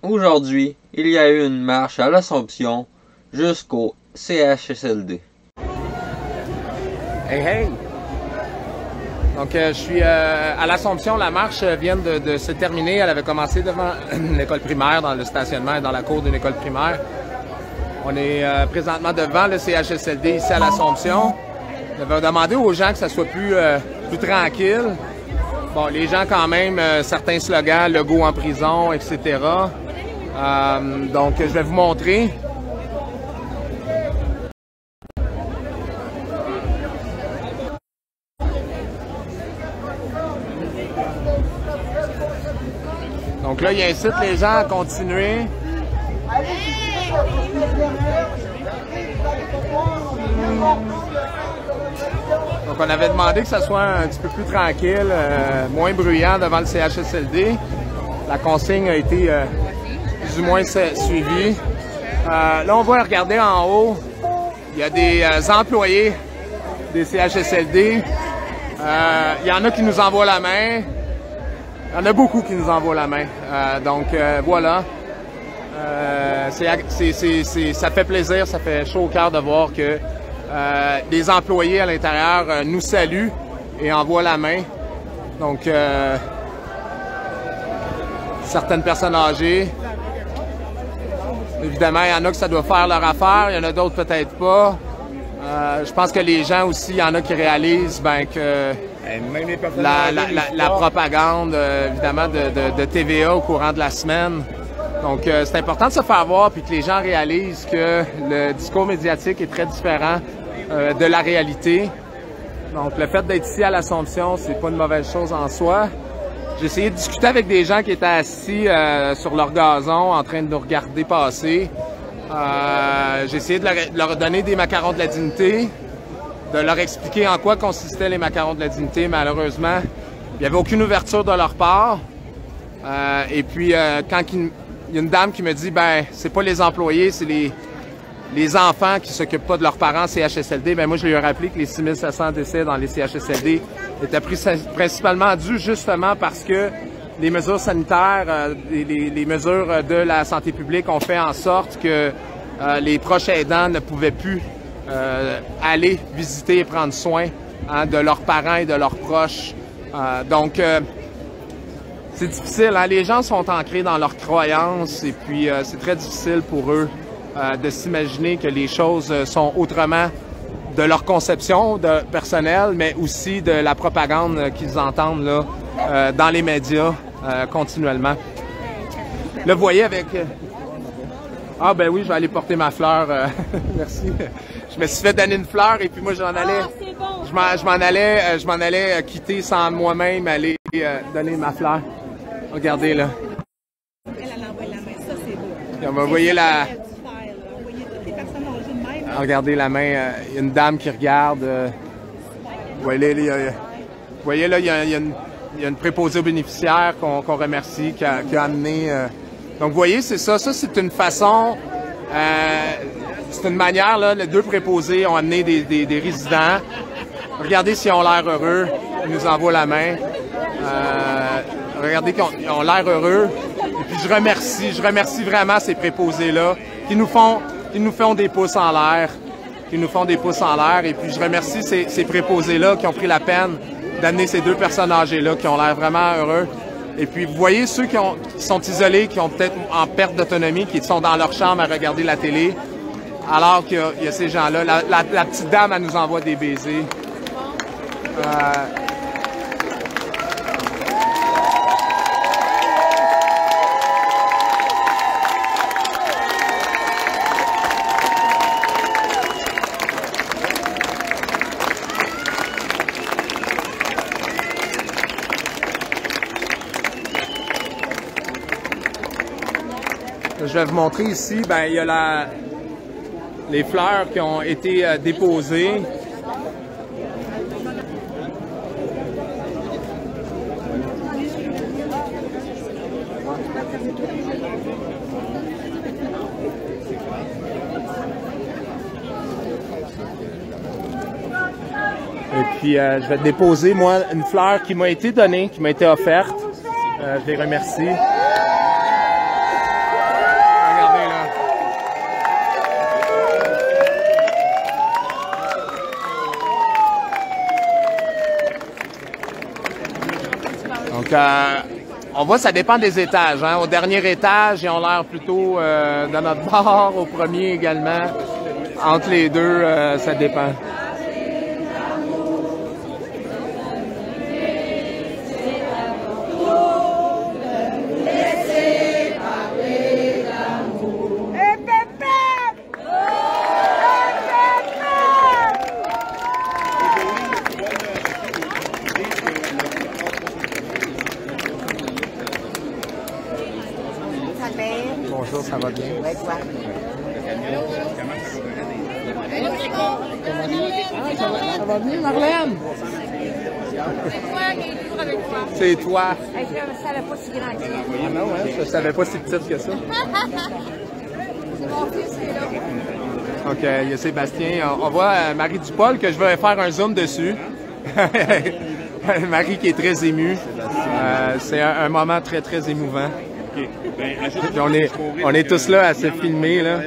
Aujourd'hui, il y a eu une marche à l'Assomption jusqu'au CHSLD. Hey, hey! Donc, je suis à l'Assomption. La marche vient de se terminer. Elle avait commencé devant l'école primaire, dans le stationnement et dans la cour d'une école primaire. On est présentement devant le CHSLD ici à l'Assomption. On va demander aux gens que ça soit plus tranquille. Bon, les gens quand même, certains slogans, Legault en prison, etc. Donc, je vais vous montrer. Donc là, il incite les gens à continuer. Donc on avait demandé que ça soit un petit peu plus tranquille, moins bruyant devant le CHSLD. La consigne a été plus ou moins suivie. Là, on va regarder en haut. Il y a des employés des CHSLD. Il y en a qui nous envoient la main. Il y en a beaucoup qui nous envoient la main. Donc voilà. Ça fait plaisir, ça fait chaud au cœur de voir que des employés à l'intérieur nous saluent et envoient la main. Donc certaines personnes âgées. Évidemment, il y en a que ça doit faire leur affaire, il y en a d'autres peut-être pas. Je pense que les gens aussi, il y en a qui réalisent que la propagande, évidemment, de TVA au courant de la semaine. Donc, c'est important de se faire voir puis que les gens réalisent que le discours médiatique est très différent de la réalité. Donc, le fait d'être ici à l'Assomption, c'est pas une mauvaise chose en soi. J'ai essayé de discuter avec des gens qui étaient assis sur leur gazon en train de nous regarder passer. J'ai essayé de leur donner des macarons de la dignité, de leur expliquer en quoi consistaient les macarons de la dignité. Malheureusement, il n'y avait aucune ouverture de leur part. Et puis, quand il y a une dame qui me dit, c'est pas les employés, c'est les enfants qui s'occupent pas de leurs parents CHSLD, moi, je lui ai rappelé que les 6700 décès dans les CHSLD étaient principalement dus justement parce que les mesures sanitaires, les mesures de la santé publique ont fait en sorte que les proches aidants ne pouvaient plus aller visiter et prendre soin de leurs parents et de leurs proches. Donc, c'est difficile, les gens sont ancrés dans leurs croyances et puis c'est très difficile pour eux de s'imaginer que les choses sont autrement de leur conception personnelle, mais aussi de la propagande qu'ils entendent là, dans les médias continuellement. Là, vous voyez avec... Ah ben oui, je vais aller porter ma fleur. Merci. Je me suis fait donner une fleur et puis moi j'en allais... Je m'en allais quitter sans moi-même aller donner ma fleur. Regardez là. On va voyez la. Regardez la main. Il y a une dame qui regarde. Vous voyez là, il y a une préposée aux bénéficiaires qu'on remercie, qui a amené. Donc vous voyez, c'est ça. Ça c'est une façon. C'est une manière là. Les deux préposés ont amené des résidents. Regardez s'ils ont l'air heureux. Ils nous envoient la main. Regardez qu'ils ont l'air heureux. Et puis je remercie vraiment ces préposés-là qui nous font des pouces en l'air. Et puis je remercie ces préposés-là qui ont pris la peine d'amener ces deux personnes âgées-là qui ont l'air vraiment heureux. Et puis vous voyez ceux qui sont isolés, qui ont peut-être en perte d'autonomie, qui sont dans leur chambre à regarder la télé, alors qu'il y a ces gens-là. La petite dame, elle nous envoie des baisers. Je vais vous montrer ici, il y a les fleurs qui ont été déposées. Et puis, je vais déposer, moi, une fleur qui m'a été donnée, qui m'a été offerte. Je les remercie. Donc, on voit, ça dépend des étages. Hein. Au dernier étage, ils ont l'air plutôt de notre bord. Au premier également. Entre les deux, ça dépend. Bonjour, ça va bien? Oui, toi. Ça va bien, Marlène? C'est toi. Je ne savais pas si grand que ça. Ah non, hein? Je ne savais pas si petite que ça. C'est mon fils qui est là. OK, il y a Sébastien. On voit Marie Dupol que je vais faire un zoom dessus. Marie qui est très émue. C'est un moment très, très émouvant. Puis on est tous là à se filmer. Là.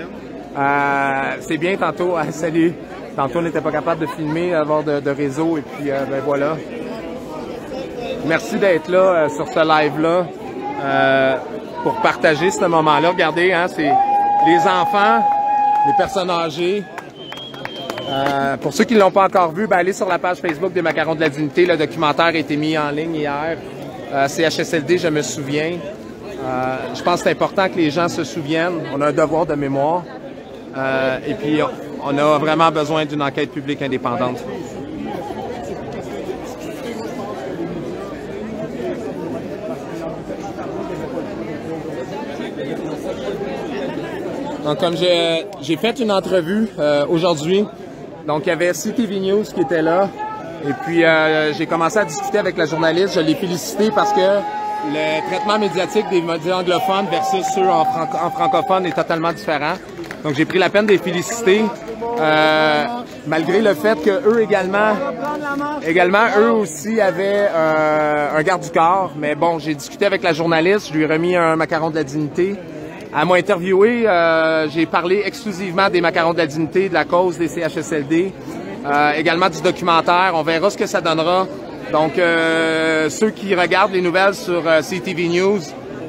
C'est bien tantôt. Salut. Tantôt, on n'était pas capable de filmer, avoir de réseau. Et puis, ben voilà. Merci d'être là sur ce live-là pour partager ce moment-là. Regardez, hein, c'est les enfants, les personnes âgées. Pour ceux qui ne l'ont pas encore vu, ben, allez sur la page Facebook des Macarons de la Dignité. Le documentaire a été mis en ligne hier. CHSLD, je me souviens. Je pense que c'est important que les gens se souviennent. On a un devoir de mémoire. Et puis, on a vraiment besoin d'une enquête publique indépendante. Donc, comme j'ai fait une entrevue aujourd'hui, donc il y avait CTV News qui était là. Et puis, j'ai commencé à discuter avec la journaliste. Je l'ai félicité parce que le traitement médiatique des médias anglophones versus ceux en francophone est totalement différent. Donc, j'ai pris la peine de les féliciter, malgré le fait que eux également, eux aussi avaient un garde du corps. Mais bon, j'ai discuté avec la journaliste, je lui ai remis un macaron de la dignité. Elle m'a interviewé, j'ai parlé exclusivement des macarons de la dignité, de la cause des CHSLD, également du documentaire. On verra ce que ça donnera. Donc, ceux qui regardent les nouvelles sur CTV News,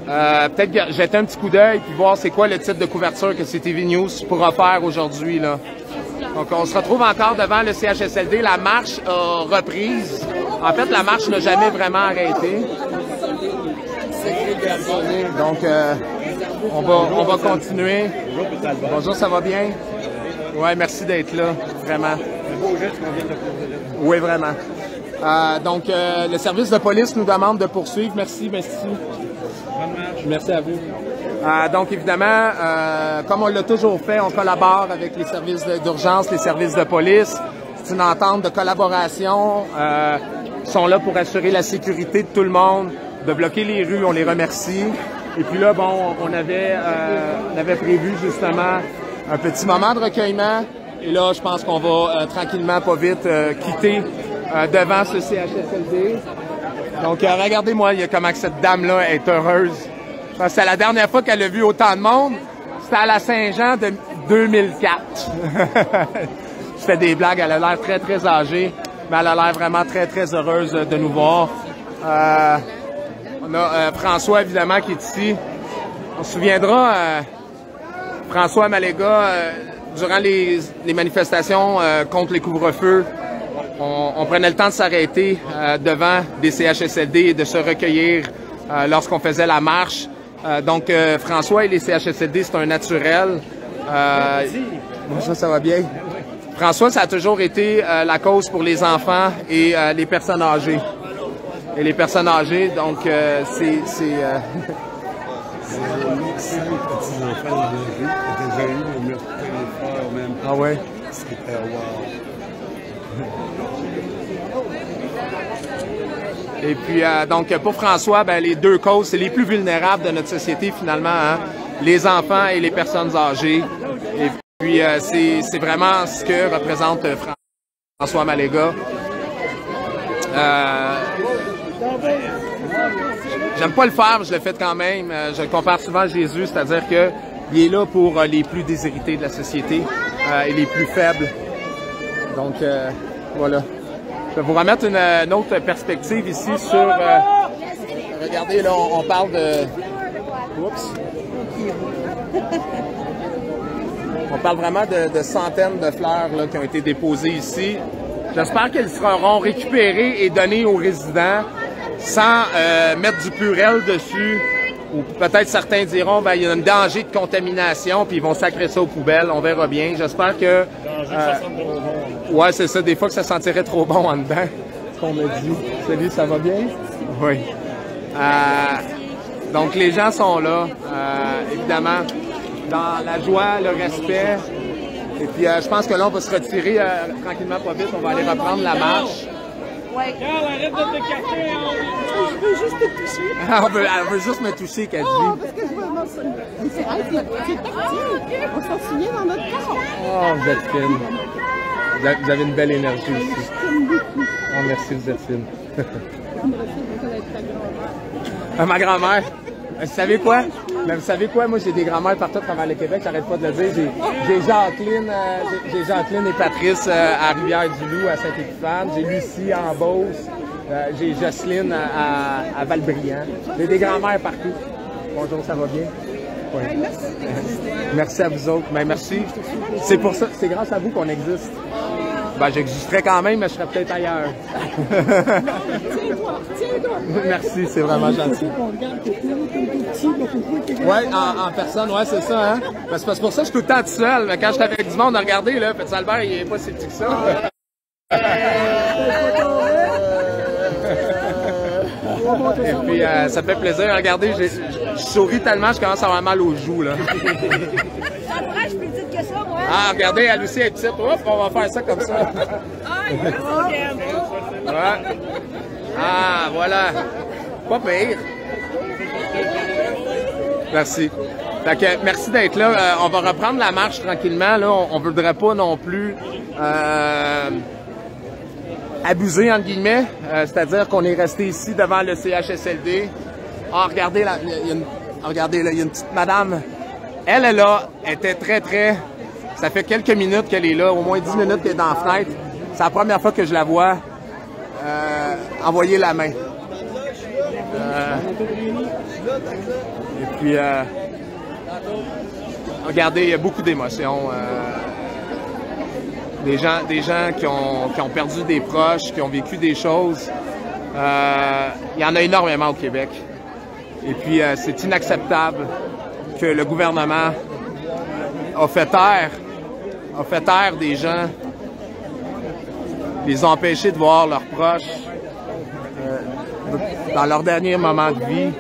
peut-être jeter un petit coup d'œil puis voir c'est quoi le type de couverture que CTV News pourra faire aujourd'hui, là. Donc, on se retrouve encore devant le CHSLD. La marche a reprise. En fait, la marche n'a jamais vraiment arrêté. Donc, on va continuer. Bonjour, ça va bien? Ouais, merci d'être là, vraiment. Oui, vraiment. Donc, le service de police nous demande de poursuivre. Merci, merci. Merci à vous. Donc, évidemment, comme on l'a toujours fait, on collabore avec les services d'urgence, les services de police. C'est une entente de collaboration. Ils sont là pour assurer la sécurité de tout le monde, de bloquer les rues. On les remercie. Et puis là, bon, on avait prévu justement un petit moment de recueillement. Et là, je pense qu'on va tranquillement, pas vite, quitter devant ce CHSLD. Donc, regardez-moi comment cette dame-là est heureuse. C'est la dernière fois qu'elle a vu autant de monde. C'était à la Saint-Jean de 2004. Je fais des blagues, elle a l'air très, très âgée, mais elle a l'air vraiment très, très heureuse de nous voir. On a François, évidemment, qui est ici. On se souviendra, François Maléga, durant les manifestations contre les couvre-feux, on prenait le temps de s'arrêter devant des CHSLD et de se recueillir lorsqu'on faisait la marche. Donc, François et les CHSLD, c'est un naturel. Bonjour, ça va bien? François, ça a toujours été la cause pour les enfants et les personnes âgées. Et les personnes âgées, donc, c'est petits-enfants de vie, déjà eu le meurtre de frère même. Ah ouais? C'était wow. Et puis, donc, pour François, ben, les deux causes, c'est les plus vulnérables de notre société, finalement, hein? Les enfants et les personnes âgées. Et puis, c'est vraiment ce que représente François Maléga. J'aime pas le faire, mais je le fais quand même. Je le compare souvent à Jésus, c'est-à-dire qu'il est là pour les plus déshérités de la société et les plus faibles. Donc, voilà. Je vais vous remettre une autre perspective ici sur regardez, là, on parle de... Oups! On parle vraiment de centaines de fleurs là, qui ont été déposées ici. J'espère qu'elles seront récupérées et données aux résidents sans mettre du purel dessus. Ou peut-être certains diront, ben, il y a un danger de contamination, puis ils vont sacrer ça aux poubelles. On verra bien. J'espère que... ouais, c'est ça. Des fois que ça sentirait trop bon en dedans. Ce qu'on me dit. Salut, ça va bien? Oui. Donc, les gens sont là, évidemment, dans la joie, le respect. Et puis, je pense que là, on va se retirer tranquillement, pas vite. On va aller reprendre la marche. Ouais. Carl, arrête de t'écarter. Je veux juste te toucher. Elle veut juste me toucher, qu'elle Oh, dit. parce que je veux m'en c'est parti. On s'en souvient dans notre corps. Oh, vous êtes fine. Vous avez une belle énergie ici. Oh, merci, vous êtes fine. Ma grand-mère. Vous savez quoi? Mais vous savez quoi? Moi, j'ai des grand-mères partout à travers le Québec, j'arrête pas de le dire. J'ai Jacqueline et Patrice à Rivière-du-Loup, à Saint-Épiphane. J'ai Lucie en Beauce. J'ai Jocelyne à Valbriand. J'ai des grand-mères partout. Bonjour, ça va bien? Oui. Merci à vous autres. Ben, merci. C'est pour ça, c'est grâce à vous qu'on existe. Ben, j'existerais quand même, mais je serais peut-être ailleurs. Tiens-toi. Merci, c'est vraiment gentil. Ouais, en personne, ouais, c'est ça, hein. Ben, c'est pour ça que je suis tout le temps tout seul. Mais quand j'étais avec du monde à regarder, là, Petit Albert, il est pas si petit que ça. Et puis, ça fait plaisir. Regardez, je souris tellement, je commence à avoir mal aux joues, là. Ça pourrait, je suis plus petite que ça, moi. Ah, regardez, elle aussi est petite. Hop, on va faire ça comme ça. Ouais. Ah, voilà. Pas pire. Merci. Fait que, merci d'être là. On va reprendre la marche tranquillement. Là, on ne voudrait pas non plus abuser, entre guillemets. C'est-à-dire qu'on est resté ici devant le CHSLD. Ah, regardez, là, regardez, là, il y a une petite madame. Elle est là, elle était très... Ça fait quelques minutes qu'elle est là, au moins 10 minutes qu'elle est dans la fenêtre. C'est la première fois que je la vois envoyer la main. Et puis, regardez, il y a beaucoup d'émotions. Des gens qui ont perdu des proches, qui ont vécu des choses. Il y en a énormément au Québec. Et puis, c'est inacceptable que le gouvernement a fait taire des gens, les a empêchés de voir leurs proches dans leur dernier moment de vie.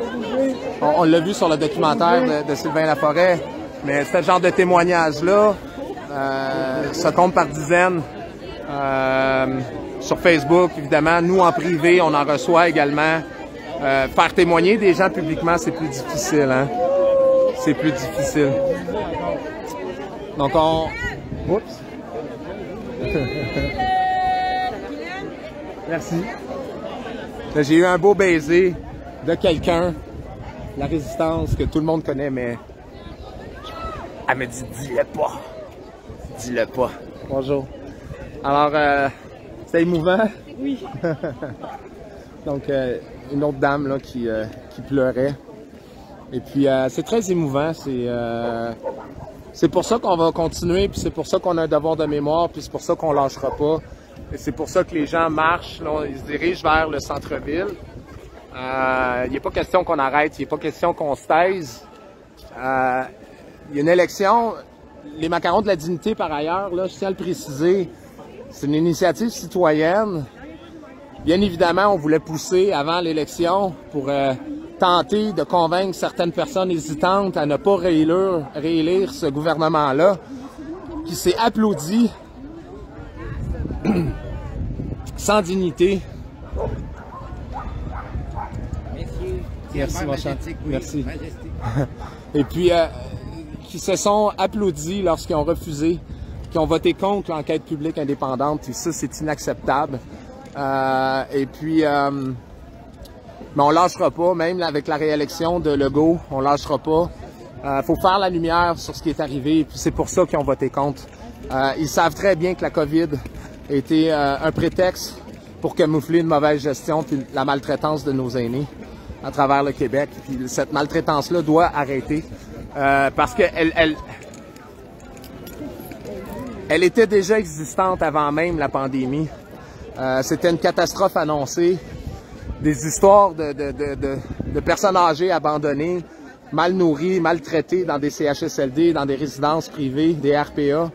On l'a vu sur le documentaire de Sylvain Laforêt, mais ce genre de témoignages-là se comptent par dizaines. Sur Facebook, évidemment, nous en privé, on en reçoit également. Faire témoigner des gens publiquement, c'est plus difficile, hein? C'est plus difficile. Donc on... Oups! Merci. J'ai eu un beau baiser de quelqu'un, la résistance que tout le monde connaît, mais elle me dit « dis-le pas! Dis-le pas! » Bonjour. Alors, c'était émouvant? Oui. Donc, une autre dame là, qui pleurait. Et puis, c'est très émouvant. C'est pour ça qu'on va continuer, puis c'est pour ça qu'on a un devoir de mémoire, puis c'est pour ça qu'on lâchera pas. Et c'est pour ça que les gens marchent, là, ils se dirigent vers le centre-ville. Il n'est pas question qu'on arrête, il n'est pas question qu'on se taise. Il y a une élection, les macarons de la dignité par ailleurs, là, je tiens à le préciser, c'est une initiative citoyenne. Bien évidemment, on voulait pousser avant l'élection pour tenter de convaincre certaines personnes hésitantes à ne pas réélire ce gouvernement-là, qui s'est applaudi sans dignité. Merci, mon cher. Merci. Et puis, qui se sont applaudis lorsqu'ils ont refusé, qui ont voté contre l'enquête publique indépendante. Et ça, c'est inacceptable. Et puis, mais on lâchera pas, même avec la réélection de Legault, on lâchera pas. Faut faire la lumière sur ce qui est arrivé, et puis c'est pour ça qu'ils ont voté contre. Ils savent très bien que la COVID était un prétexte pour camoufler une mauvaise gestion puis la maltraitance de nos aînés. à travers le Québec. Puis cette maltraitance-là doit arrêter parce qu'elle elle était déjà existante avant même la pandémie. C'était une catastrophe annoncée. Des histoires de personnes âgées abandonnées, mal nourries, maltraitées dans des CHSLD, dans des résidences privées, des RPA.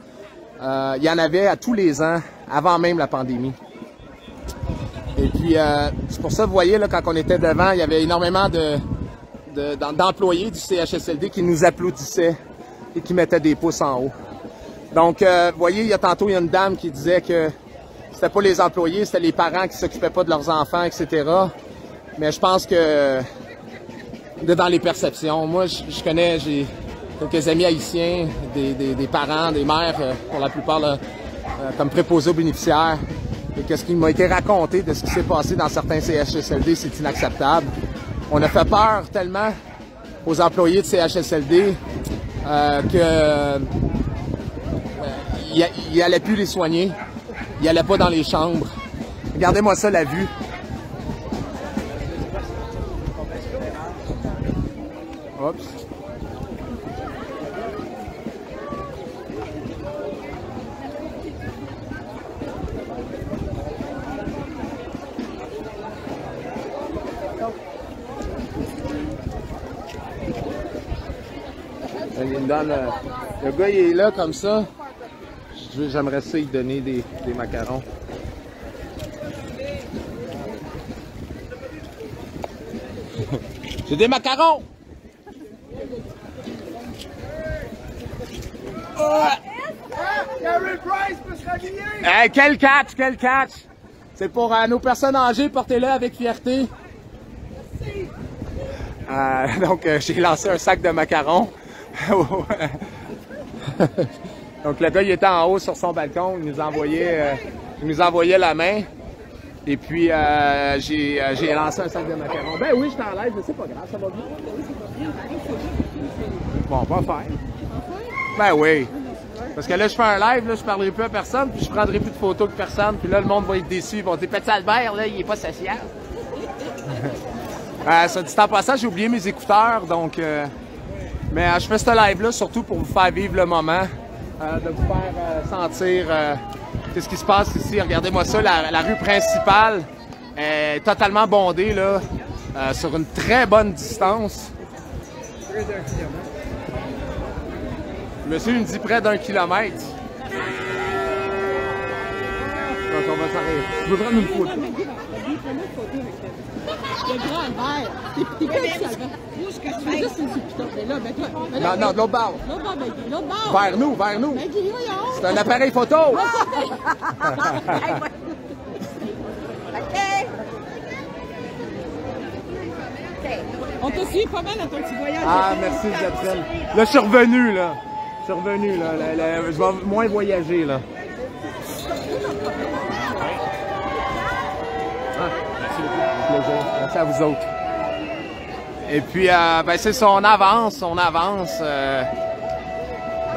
Il y en avait à tous les ans, avant même la pandémie. Et puis, c'est pour ça, vous voyez, là, quand on était devant, il y avait énormément d'employés du CHSLD qui nous applaudissaient et qui mettaient des pouces en haut. Donc, vous voyez, il y a une dame qui disait que c'était pas les employés, c'était les parents qui s'occupaient pas de leurs enfants, etc. Mais je pense que dans les perceptions, moi, je connais, j'ai quelques amis haïtiens, des parents, des mères, pour la plupart, là, comme préposés aux bénéficiaires. Et qu'est-ce qui m'a été raconté de ce qui s'est passé dans certains CHSLD, c'est inacceptable. On a fait peur tellement aux employés de CHSLD qu'ils n'allaient plus les soigner. Ils n'allaient pas dans les chambres. Regardez-moi ça, la vue. Oups. Il me donne, le gars, il est là comme ça. J'aimerais ça lui donner des macarons. J'ai des macarons! Hey, quel catch, quel catch! C'est pour nos personnes âgées, portez-le avec fierté. Donc, j'ai lancé un sac de macarons. Donc, le gars, il était en haut sur son balcon, il nous envoyait la main. Et puis, j'ai lancé un sac de macarons. Ben oui, je t'enlève, mais c'est pas grave, ça va bien. Bon, on va faire. Ben oui. Parce que là, je fais un live, là, je parlerai plus à personne, puis je prendrai plus de photos que personne, puis là, le monde va être déçu. Ils vont dire, Petit Albert, là, il est pas social. Ça dit en passant, j'ai oublié mes écouteurs, donc... mais je fais ce live-là surtout pour vous faire vivre le moment, de vous faire sentir ce qui se passe ici. Regardez-moi ça, la rue principale est totalement bondée, là, sur une très bonne distance. Près d'1 kilomètre. Monsieur, il me dit près d'1 kilomètre. Donc, on va s'arrêter. Je veux prendre une photo. Le grand Albert. T'es comme ça, Albert. Tu veux juste une soupe, mais là, ben toi. Non, de l'autre bord. L'autre bord, ben l'autre bord. Vers nous, vers nous. Ben dis, voyons. C'est un appareil photo. On t'a suivi pas mal dans ton petit voyage. Ah, merci, Jacqueline. Là, je suis revenu, là. Je suis revenu, là. Je vais moins voyager, là. Ah, merci beaucoup. Plaisir. Merci à vous autres. Et puis, ben, c'est ça, on avance, on avance. Là,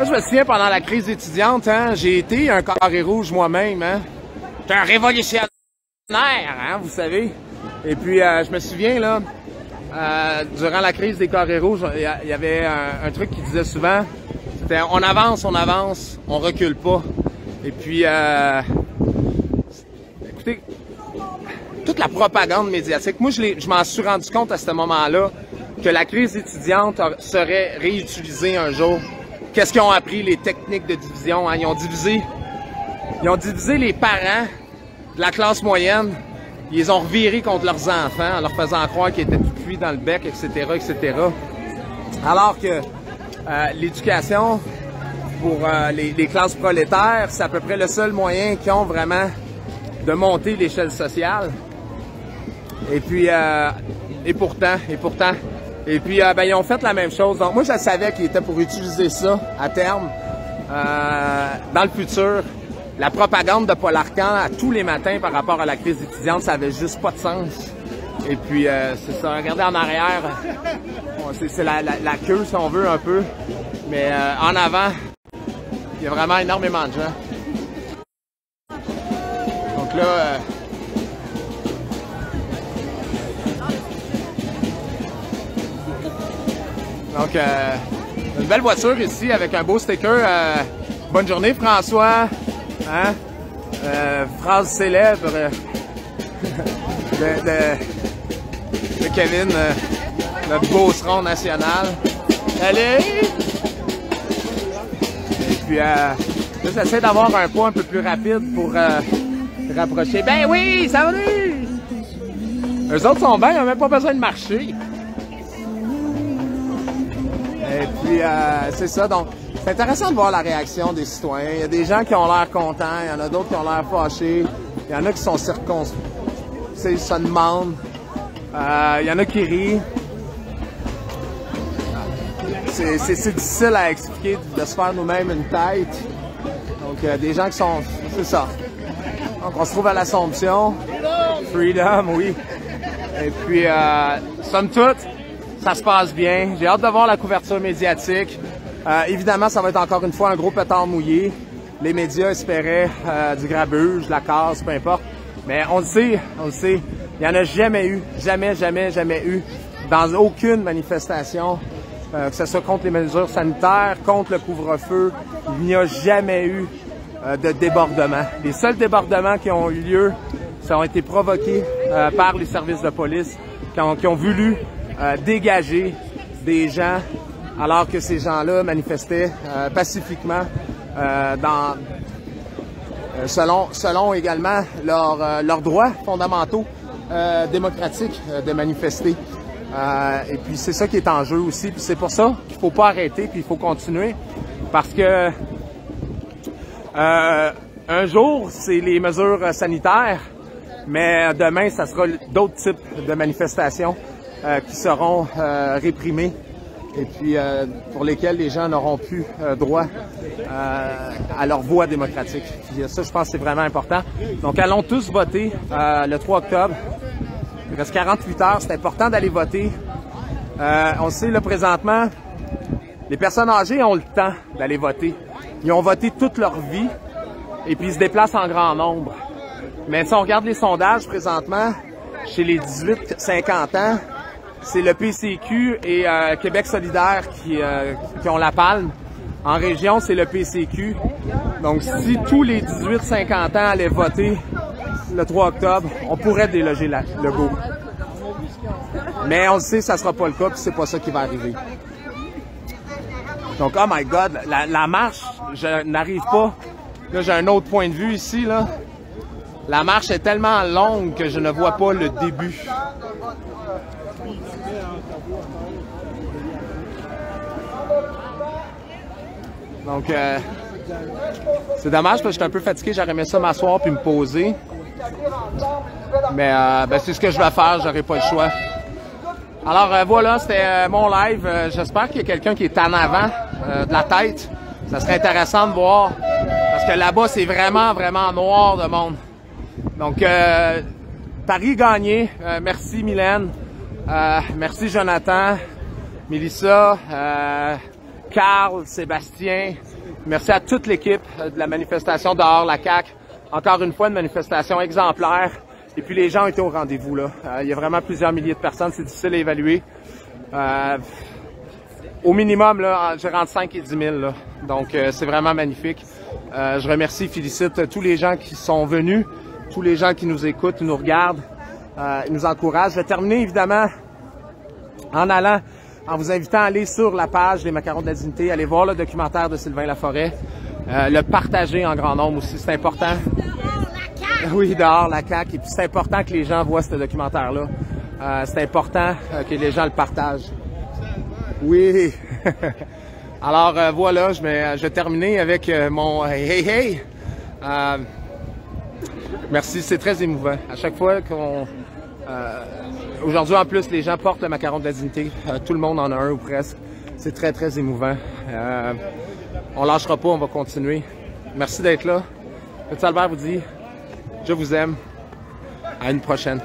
je me souviens, pendant la crise étudiante, hein, j'ai été un carré rouge moi-même, hein. J'étais un révolutionnaire, hein, vous savez. Et puis, je me souviens, là, durant la crise des carrés rouges, il y avait un truc qui disait souvent, c'était on avance, on recule pas. Et puis, écoutez, toute la propagande médiatique, moi je m'en suis rendu compte à ce moment-là que la crise étudiante serait réutilisée un jour. Qu'est-ce qu'ils ont appris, les techniques de division, hein? Ils ont divisé les parents de la classe moyenne. Ils les ont revirés contre leurs enfants en leur faisant croire qu'ils étaient tout cuits dans le bec, etc., etc. Alors que l'éducation pour les classes prolétaires, c'est à peu près le seul moyen qu'ils ont vraiment de monter l'échelle sociale. Et puis, et pourtant. Et puis, ben, ils ont fait la même chose. Donc, moi, je savais qu'ils étaient pour utiliser ça à terme, dans le futur. La propagande de Paul Arcand à tous les matins par rapport à la crise étudiante, ça avait juste pas de sens. Et puis, c'est ça. Regardez en arrière, c'est la queue, si on veut, un peu. Mais en avant, il y a vraiment énormément de gens. Donc là... Donc, une belle voiture ici avec un beau sticker. Bonne journée, François. Hein? Phrase célèbre de Kevin, notre beauceron national. Allez! Et puis, j'essaie d'avoir un poids un peu plus rapide pour rapprocher. Ben oui, ça va aller! Eux autres sont bien, ils n'ont même pas besoin de marcher. Et puis, c'est ça. Donc, c'est intéressant de voir la réaction des citoyens. Il y a des gens qui ont l'air contents, il y en a d'autres qui ont l'air fâchés, il y en a qui sont circonspects, ils se demandent, il y en a qui rient. C'est difficile à expliquer de se faire nous-mêmes une tête. Donc, des gens qui sont... C'est ça. Donc, on se trouve à l'Assomption. Freedom, oui. Et puis, somme toute, ça se passe bien. J'ai hâte de voir la couverture médiatique. Évidemment, ça va être encore une fois un gros pétard mouillé. Les médias espéraient du grabuge, la casse, peu importe. Mais on le sait. Il n'y en a jamais eu, jamais eu, dans aucune manifestation, que ce soit contre les mesures sanitaires, contre le couvre-feu, il n'y a jamais eu de débordement. Les seuls débordements qui ont eu lieu, ça ont été provoqués par les services de police qui ont voulu dégager des gens alors que ces gens-là manifestaient pacifiquement selon également leurs droits fondamentaux démocratiques de manifester. Et puis c'est ça qui est en jeu aussi. Puis c'est pour ça qu'il faut pas arrêter, puis il faut continuer. Parce que un jour, c'est les mesures sanitaires, mais demain, ça sera d'autres types de manifestations qui seront réprimées et puis pour lesquelles les gens n'auront plus droit à leur voix démocratique. Puis ça, je pense que c'est vraiment important. Donc, allons tous voter le 3 octobre. Il reste 48 heures. C'est important d'aller voter. On sait, là, présentement, les personnes âgées ont le temps d'aller voter. Ils ont voté toute leur vie et puis ils se déplacent en grand nombre. Mais si on regarde les sondages présentement, chez les 18-50 ans, c'est le PCQ et Québec solidaire qui ont la palme. En région, c'est le PCQ. Donc, si tous les 18-50 ans allaient voter le 3 octobre, on pourrait déloger le go. Mais on le sait, ça sera pas le cas, puis c'est pas ça qui va arriver. Donc, oh my God, la marche, je n'arrive pas. Là, j'ai un autre point de vue ici, là. La marche est tellement longue que je ne vois pas le début. Donc, c'est dommage parce que j'étais un peu fatigué. J'aurais aimé ça m'asseoir puis me poser. Mais c'est ce que je vais faire. J'aurai pas le choix. Alors, voilà, c'était mon live. J'espère qu'il y a quelqu'un qui est en avant de la tête. Ça serait intéressant de voir. Parce que là-bas, c'est vraiment, vraiment noir de monde. Donc, Paris gagné. Merci Mylène. Merci Jonathan, Mélissa, Carl, Sébastien. Merci à toute l'équipe de la manifestation dehors la CAQ. Encore une fois, une manifestation exemplaire. Et puis les gens étaient au rendez-vous là. Il y a vraiment plusieurs milliers de personnes, c'est difficile à évaluer. Au minimum, là, je rentre 5 et 10 000. Là. Donc, c'est vraiment magnifique. Je remercie, félicite tous les gens qui sont venus, tous les gens qui nous écoutent, qui nous regardent, nous encouragent. Je vais terminer, évidemment, en vous invitant à aller sur la page des Macarons de la Dignité, aller voir le documentaire de Sylvain Laforêt, le partager en grand nombre aussi, c'est important. Oui, dehors, la CAQ. Et puis, c'est important que les gens voient ce documentaire-là. C'est important que les gens le partagent. Oui. Alors voilà, je vais terminer avec mon hey. Merci, c'est très émouvant. À chaque fois qu'on... aujourd'hui, en plus, les gens portent le macaron de la dignité. Tout le monde en a un ou presque. C'est très, très émouvant. On lâchera pas, on va continuer. Merci d'être là. Petit Albert vous dit, je vous aime. À une prochaine.